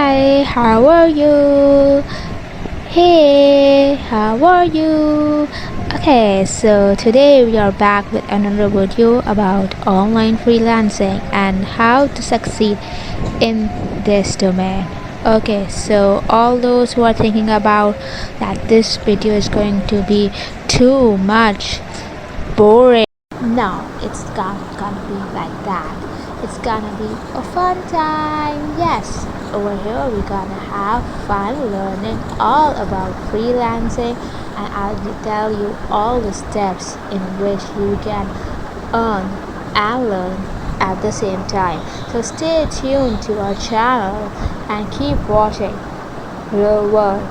Hi, how are you? Hey, how are you? Okay, so today we are back with another video about online freelancing and how to succeed in this domain. Okay, so all those who are thinking about that this video is going to be too much boring. No, it's gonna be like that. It's gonna be a fun time. Yes, over here we're gonna have fun learning all about freelancing, and I'll tell you all the steps in which you can earn and learn at the same time. So stay tuned to our channel and keep watching Real World.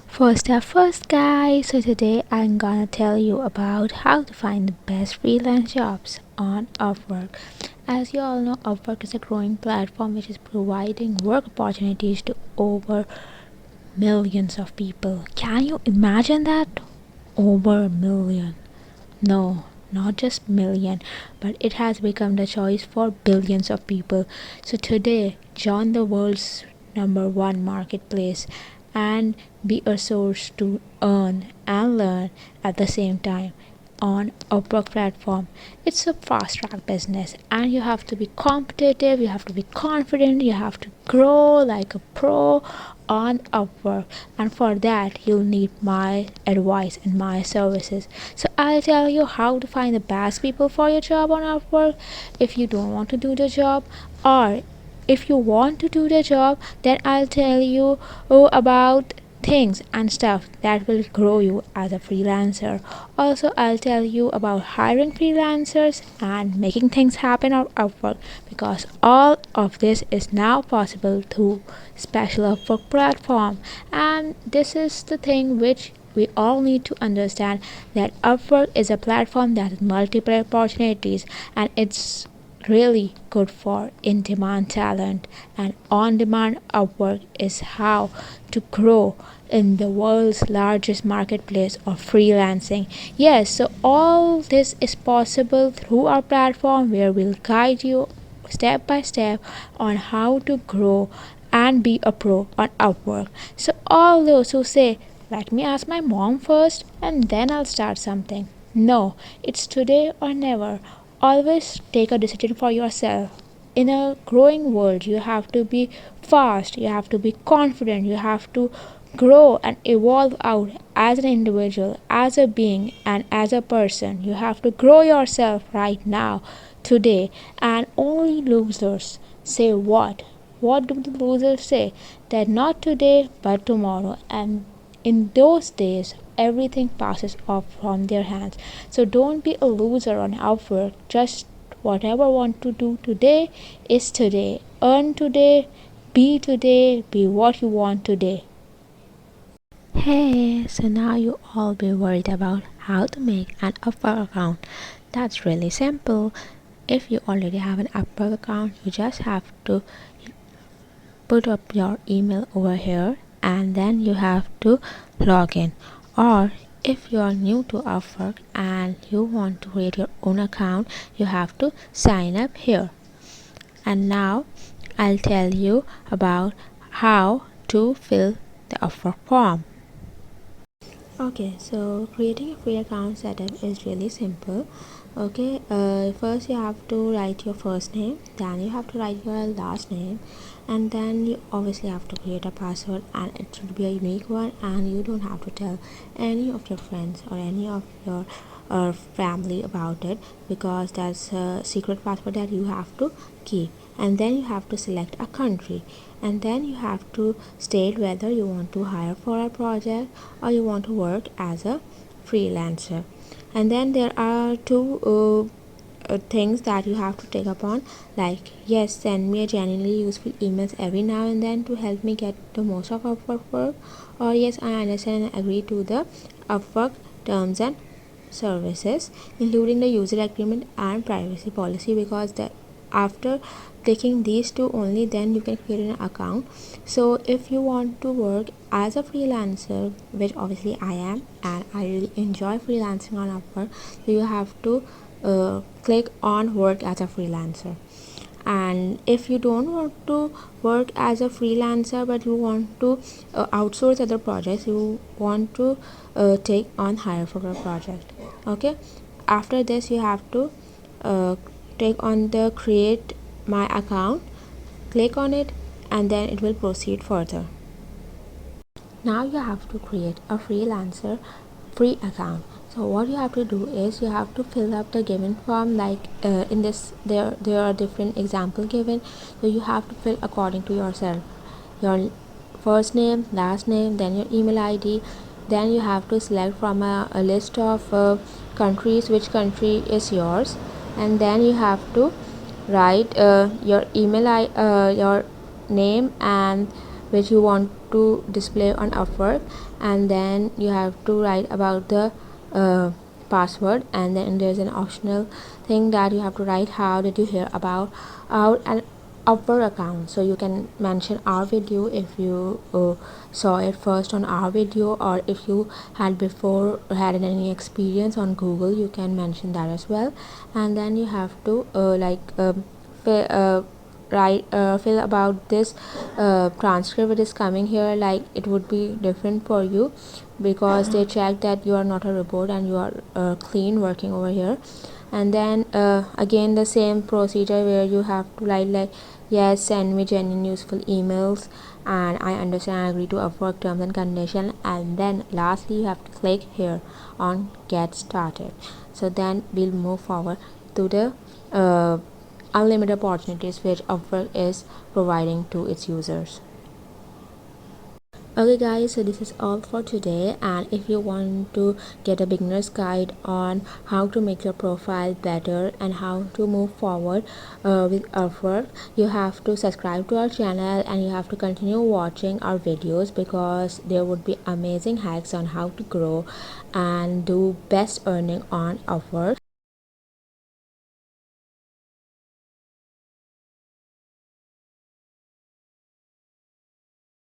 First up first guys, so today I'm gonna tell you about how to find the best freelance jobs on Upwork. As you all know, Upwork is a growing platform which is providing work opportunities to over millions of people. Can you imagine that? Over a million. No, not just million, but it has become the choice for billions of people. So today, join the world's #1 marketplace and be a source to earn and learn at the same time on Upwork platform. It's a fast track business and you have to be competitive, you have to be confident, you have to grow like a pro on Upwork, and for that you'll need my advice and my services. So I'll tell you how to find the best people for your job on Upwork if you don't want to do the job, or if you want to do the job, then I'll tell you about things and stuff that will grow you as a freelancer. Also, I'll tell you about hiring freelancers and making things happen on Upwork, because all of this is now possible through special Upwork platform. And this is the thing which we all need to understand, that Upwork is a platform that has multiple opportunities, and it's really good for in-demand talent, and on-demand Upwork is how to grow in the world's largest marketplace of freelancing. Yes, so all this is possible through our platform, where we'll guide you step by step on how to grow and be a pro on Upwork. So all those who say, let me ask my mom first and then I'll start something. No, it's today or never. Always take a decision for yourself. In a growing world, you have to be fast, you have to be confident, you have to grow and evolve out as an individual, as a being, and as a person. You have to grow yourself right now, today, and only losers say what? What do the losers say? That not today but tomorrow, and in those days everything passes off from their hands. So don't be a loser on Upwork. Just whatever want to do today is today. Earn today, be what you want today. Hey, so now you all be worried about how to make an Upwork account. That's really simple. If you already have an Upwork account, you just have to put up your email over here and then you have to log in. Or if you are new to Upwork and you want to create your own account, you have to sign up here. And now I'll tell you about how to fill the Upwork form. Okay, so creating a free account setup is really simple. Okay, first you have to write your first name, then you have to write your last name, and then you obviously have to create a password, and it should be a unique one, and you don't have to tell any of your friends or any of your family about it, because that's a secret password that you have to keep. And then you have to select a country, and then you have to state whether you want to hire for a project or you want to work as a freelancer. And then there are two things that you have to take upon, like, yes, send me a genuinely useful emails every now and then to help me get the most of Upwork work, or yes, I understand and agree to the Upwork terms and services, including the user agreement and privacy policy, because after clicking these two only, then you can create an account. So if you want to work as a freelancer, which obviously I am, and I really enjoy freelancing on Upwork, so you have to click on work as a freelancer. And if you don't want to work as a freelancer but you want to outsource other projects, you want to take on hire for a project. Okay, after this you have to uh, take on the create my account, click on it, and then it will proceed further. Now you have to create a freelancer free account. So what you have to do is you have to fill up the given form, like in this there are different example given, so you have to fill according to yourself, your first name, last name, then your email ID. Then you have to select from a list of countries which country is yours, and then you have to write your your name and which you want to display on Upwork, and then you have to write about the password, and then there's an optional thing that you have to write how did you hear about our an Upwork account. So you can mention our video if you saw it first on our video, or if you had before had any experience on Google, you can mention that as well. And then you have to write fill about this transcript it is coming here, like it would be different for you because they check that you are not a robot and you are clean working over here. And then again the same procedure where you have to write like yes, send me genuine useful emails, and I understand and agree to Upwork terms and conditions. And then lastly you have to click here on get started. So then we'll move forward to the unlimited opportunities which Upwork is providing to its users. Okay guys, so this is all for today, and if you want to get a beginner's guide on how to make your profile better and how to move forward with Upwork, you have to subscribe to our channel and you have to continue watching our videos, because there would be amazing hacks on how to grow and do best earning on Upwork.